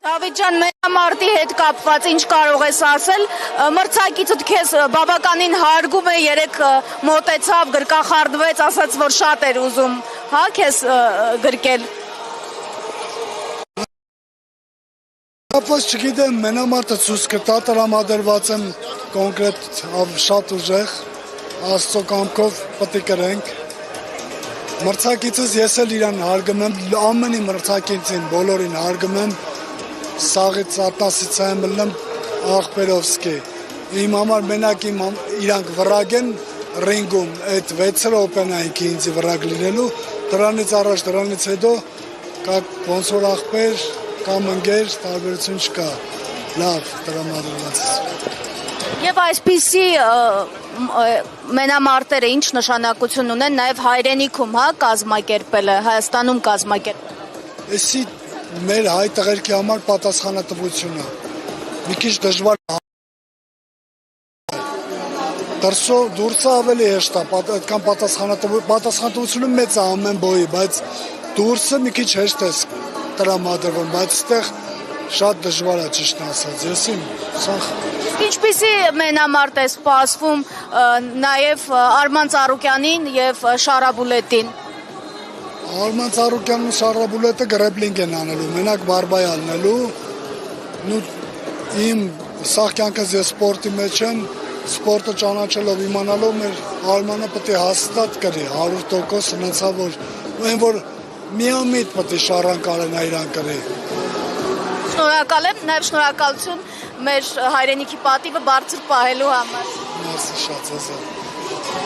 Դավիթ ջան, մենամարտի հետ կապված ինչ կարող ես ասել, մրցակիցդ քեզ բավականին հարգում է, երեք մոտեցավ, գրկախառնվեց, ասաց, որ շատ էր ուզում, հա, քեզ գրկել։ Կապված չգիտեմ, մենամարտը ցույց կտա, տրամադրված եմ կոնկրետ շատ ուժեղ, Աստծո կամքով պետք է կրենք։ Մրցակիցս ես էլ իրան հարգում եմ, ամենի մրցակիցին բոլորին հարգում եմ, սաղից ատնասից եմ լնեմ աղբերովսկի։ Իմ համար մենակ իրանք վրագեն ռինգում, այդ 6 րոպենայինքի ինձ վրագ լինելու, դրանից առաջ, դրանից հետո կա ոնց որ աղբեր կամ ընկեր, տարբերություն չկա, լավ տրամադրված։ Եվ այսպիսի մենամարտերը ինչ նշանակություն ունեն նաև հայրենիքում, հա, կազմակերպելը, Հայաստանում կազմակերպելը։ Էսի մեր հայ տղերքի համար պատասխանատվությունը մի քիչ դժվար է։ Դուրսը ավելի հեշտ է, այդքան պատասխանատվությունը մեծ է ամեն բոյի, բայց դուրսը մի քիչ հեշտ է տրամադրվում, բայց այստեղ շատ դժվար է ճիշտ ասած, եսի սախ։ Ինչպիսի մենամարտ է սպասվում նաև Արման Ծառուկյանին և Շարաբուլետին։ Արման Ծառուկյանն ու Շարաբուլետը գրեբլինգ են անելու, մենակ բարբայ անելու, իմ սաղ կյանքս ես սպորտի մեջ եմ, սպորտը ճանաչելով իմանալով մեր Արմանը պետք է հաստատ կրի, 100% հնացա, որ միամիտ պետք է շարան կարենա իրան կրի։ Շնորհակալ եմ, նաև շնորհակալություն մեր հայրենիքի պատիվը բարձր պահելու համար։ Մերսի շատ,